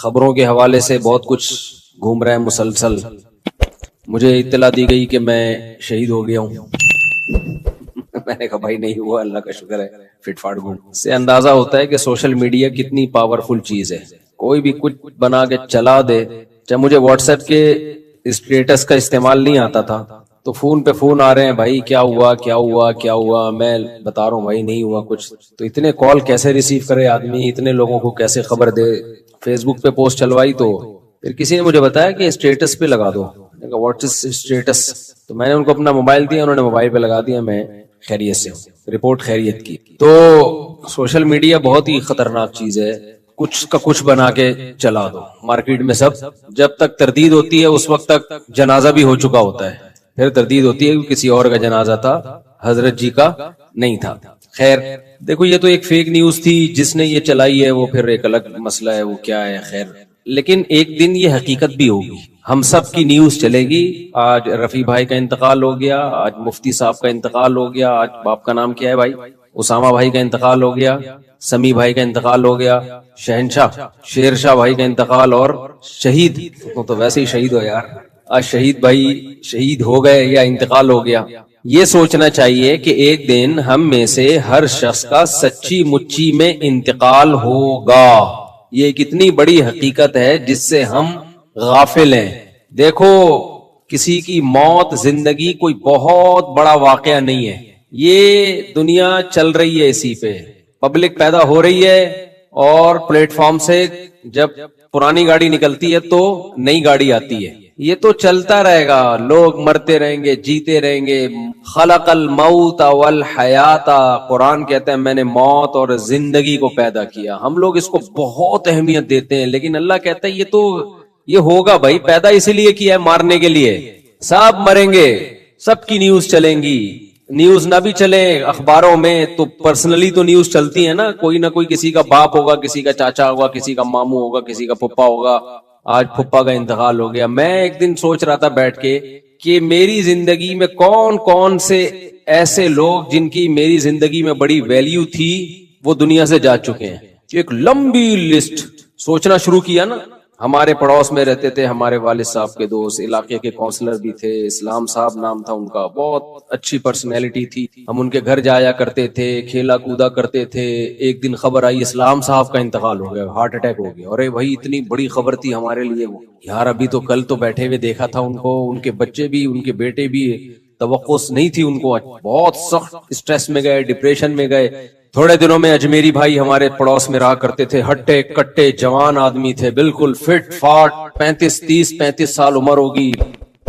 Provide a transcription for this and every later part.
خبروں کے حوالے سے بہت کچھ گھوم رہا ہے مسلسل. مجھے اطلاع دی گئی کہ میں شہید ہو گیا ہوں. میں نے کہا بھائی نہیں ہوا، اللہ کا شکر ہے، فٹ فاٹ گھوم. سے اندازہ ہوتا ہے کہ سوشل میڈیا کتنی پاورفل چیز ہے. کوئی بھی کچھ بنا کے چلا دے. جب مجھے واٹس ایپ کے اسٹیٹس کا استعمال نہیں آتا تھا تو فون پہ فون آ رہے ہیں، بھائی کیا ہوا کیا ہوا کیا ہوا. میں بتا رہا ہوں بھائی نہیں ہوا کچھ. تو اتنے کال کیسے ریسیو کرے آدمی، اتنے لوگوں کو کیسے خبر دے. فیس بک پہ پوسٹ چلوائی تو پھر کسی نے مجھے بتایا کہ اسٹیٹس پہ لگا دو. What is status? تو میں نے ان کو اپنا موبائل دیا، انہوں نے موبائل پہ لگا دیا، میں خیریت سے ہوں، رپورٹ خیریت کی. تو سوشل میڈیا بہت ہی خطرناک چیز ہے. کچھ کا کچھ بنا کے چلا دو مارکیٹ میں. سب جب تک تردید ہوتی ہے اس وقت تک جنازہ بھی ہو چکا ہوتا ہے، پھر تردید ہوتی ہے کہ کسی اور کا جنازہ تھا، حضرت جی کا نہیں تھا. خیر دیکھو، یہ تو ایک فیک نیوز تھی، جس نے یہ چلائی ہے وہ پھر ایک الگ مسئلہ ہے، وہ کیا ہے. خیر لیکن ایک دن یہ حقیقت بھی ہوگی، ہم سب کی نیوز چلے گی. آج رفیع بھائی کا انتقال ہو گیا، آج مفتی صاحب کا انتقال ہو گیا، آج باپ کا نام کیا ہے بھائی، اسامہ بھائی کا انتقال ہو گیا، سمیع بھائی کا انتقال ہو گیا، شہنشاہ شیر شاہ بھائی کا انتقال، اور شہید تو ویسے ہی شہید ہو یار. آج شہید بھائی شہید ہو گئے یا انتقال ہو گیا. یہ سوچنا چاہیے کہ ایک دن ہم میں سے ہر شخص کا سچی مچی میں انتقال ہوگا. یہ ایک اتنی بڑی حقیقت ہے جس سے ہم غافل ہیں. دیکھو کسی کی موت زندگی کوئی بہت بڑا واقعہ نہیں ہے. یہ دنیا چل رہی ہے، اسی پہ پبلک پیدا ہو رہی ہے، اور پلیٹ فارم سے جب پرانی گاڑی نکلتی ہے تو نئی گاڑی آتی ہے. یہ تو چلتا رہے گا، لوگ مرتے رہیں گے، جیتے رہیں گے. خلق الموت والحیات، قرآن کہتا ہے میں نے موت اور زندگی کو پیدا کیا. ہم لوگ اس کو بہت اہمیت دیتے ہیں، لیکن اللہ کہتا ہے یہ ہوگا بھائی، پیدا اسی لیے کیا ہے، مارنے کے لیے. سب مریں گے، سب کی نیوز چلیں گی. نیوز نہ بھی چلے اخباروں میں تو پرسنلی تو نیوز چلتی ہے نا. کوئی نہ کوئی کسی کا باپ ہوگا، کسی کا چاچا ہوگا، کسی کا ماموں ہوگا، کسی کا پھپھا ہوگا. آج پھپھا کا انتقال ہو گیا. میں ایک دن سوچ رہا تھا بیٹھ کے کہ میری زندگی میں کون کون سے ایسے لوگ جن کی میری زندگی میں بڑی ویلیو تھی وہ دنیا سے جا چکے ہیں. ایک لمبی لسٹ سوچنا شروع کیا نا. ہمارے پڑوس میں رہتے تھے ہمارے والد صاحب کے دوست، علاقے کے کونسلر بھی تھے، اسلام صاحب نام تھا ان کا، بہت اچھی پرسنالٹی تھی. ہم ان کے گھر جایا کرتے تھے، کھیلا کودا کرتے تھے. ایک دن خبر آئی اسلام صاحب کا انتقال ہو گیا، ہارٹ اٹیک ہو گیا. ارے بھائی اتنی بڑی خبر تھی ہمارے لیے وہ یار. ابھی تو کل تو بیٹھے ہوئے دیکھا تھا ان کو، ان کے بچے بھی، ان کے بیٹے بھی، توقع نہیں تھی ان کو. بہت سخت اسٹریس میں گئے، ڈپریشن میں گئے. تھوڑے دنوں میں اجمیری بھائی ہمارے پڑوس میں رہا کرتے تھے، ہٹے کٹے جوان آدمی تھے، بالکل فٹ فاٹ، 35 سال عمر ہوگی.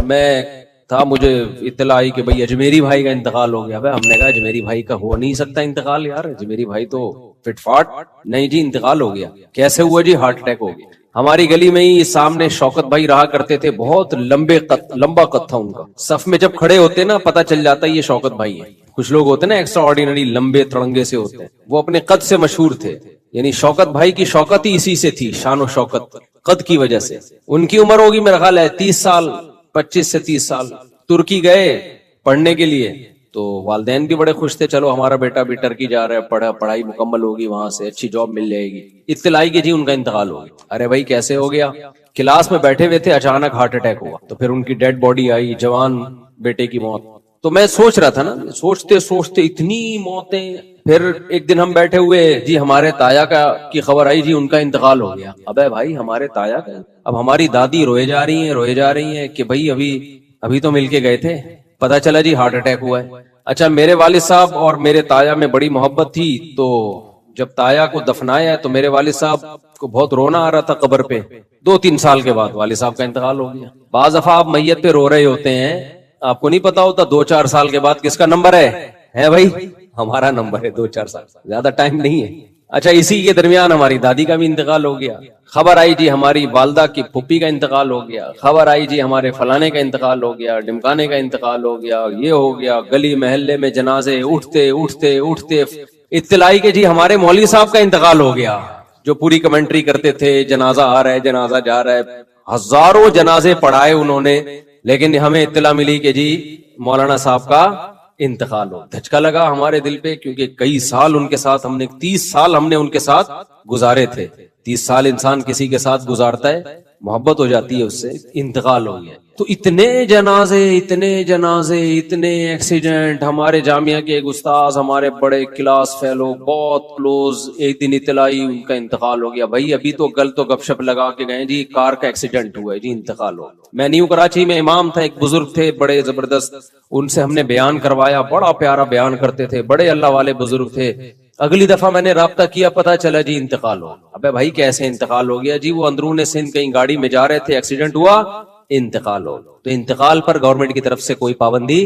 میں تھا، مجھے اطلاع آئی کہ بھئی اجمیری بھائی کا انتقال ہو گیا. ہم نے کہا اجمیری بھائی کا ہو نہیں سکتا انتقال یار، اجمیری بھائی تو فٹ فاٹ. نہیں جی انتقال ہو گیا. کیسے ہوا جی؟ ہارٹ اٹیک ہو گیا. ہماری گلی میں ہی سامنے شوکت بھائی رہا کرتے تھے، بہت لمبا قد تھا ان کا. صف میں جب کھڑے ہوتے نا پتہ چل جاتا یہ شوکت بھائی ہیں. کچھ لوگ ہوتے نا ایکسٹرا آرڈینری، لمبے تڑنگے سے ہوتے ہیں، وہ اپنے قد سے مشہور تھے. یعنی شوکت بھائی کی شوکت ہی اسی سے تھی، شان و شوکت قد کی وجہ سے. ان کی عمر ہوگی میرا خیال ہے 30 سال، 25 سے 30 سال. ترکی گئے پڑھنے کے لیے تو والدین بھی بڑے خوش تھے، چلو ہمارا بیٹا بھی ٹرکی جا رہا ہے، پڑھائی مکمل ہوگی، وہاں سے اچھی جاب مل جائے گی. اطلاع آئی کہ جی ان کا انتقال ہو گیا. ارے بھائی کیسے ہو گیا؟ کلاس میں بیٹھے ہوئے تھے، اچانک ہارٹ اٹیک ہوا. تو پھر ان کی ڈیڈ باڈی آئی، جوان بیٹے کی موت. تو میں سوچ رہا تھا نا، سوچتے سوچتے اتنی موتیں. پھر ایک دن ہم بیٹھے ہوئے، جی ہمارے تایا کی خبر آئی، جی ان کا انتقال ہو گیا. ابے بھائی ہمارے تایا کا؟ اب ہماری دادی روئے جا رہی ہیں کہ بھئی ابھی تو مل کے گئے تھے، پتا چلا جی ہارٹ اٹیک ہوا ہے. اچھا میرے والد صاحب اور میرے تایا میں بڑی محبت تھی، تو جب تایا کو دفنایا تو میرے والد صاحب کو بہت رونا آ رہا تھا قبر پہ. 2-3 سال کے بعد والد صاحب کا انتقال ہو گیا. بعض دفعہ آپ میت پہ رو رہے ہوتے ہیں، آپ کو نہیں پتا ہوتا 2-4 سال کے بعد کس کا نمبر ہے بھائی؟ ہمارا نمبر ہے 2-4 سال، زیادہ ٹائم نہیں ہے. اچھا اسی کے درمیان ہماری دادی کا بھی انتقال ہو گیا. خبر آئی جی ہماری والدہ کی پھوپھی کا انتقال ہو گیا. خبر آئی جی ہمارے فلانے کا انتقال ہو گیا، ڈمکانے کا انتقال ہو گیا، یہ ہو گیا. گلی محلے میں جنازے اٹھتے اٹھتے اٹھتے اطلاع آئی کہ جی ہمارے مولوی صاحب کا انتقال ہو گیا، جو پوری کمنٹری کرتے تھے، جنازہ آ رہا ہے، جنازہ جا رہا ہے. ہزاروں جنازے پڑھائے انہوں نے، لیکن ہمیں اطلاع ملی کہ جی مولانا صاحب کا انتقال ہو. دھچکا لگا ہمارے دل پہ, کیونکہ کئی سال ان کے ساتھ ہم نے 30 سال ہم نے ان کے ساتھ گزارے تھے. 30 سال انسان کسی کے ساتھ گزارتا ہے, محبت ہو جاتی ہے اس سے. انتقال ہو گیا. تو اتنے جنازے اتنے ایکسیڈنٹ. ہمارے جامعہ کے ایک استاذ, ہمارے بڑے کلاس فیلو, بہت کلوز, ایک دن اطلاع آئی ان کا انتقال ہو گیا. بھائی ابھی تو کل تو گپ شپ لگا کے گئے جی کار کا ایکسیڈنٹ ہوا ہے جی, انتقال ہو. میں نیو کراچی میں امام تھا, ایک بزرگ تھے بڑے زبردست, ان سے ہم نے بیان کروایا, بڑا پیارا بیان کرتے تھے, بڑے اللہ والے بزرگ تھے. اگلی دفعہ میں نے رابطہ کیا, پتا چلا جی انتقال ہو. ابے بھائی کیسے انتقال ہو گیا؟ جی وہ اندرون سندھ کہیں گاڑی میں جا رہے تھے, ایکسیڈنٹ ہوا, انتقال ہو. تو انتقال پر گورنمنٹ کی طرف سے کوئی پابندی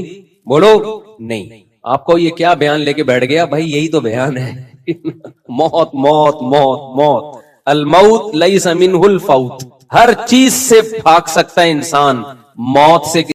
بولو نہیں. آپ کو یہ کیا بیان لے کے بیٹھ گیا؟ بھائی یہی تو بیان ہے. موت موت موت موت, الموت لیس منہ الفوت. ہر چیز سے بھاگ سکتا ہے انسان, موت سے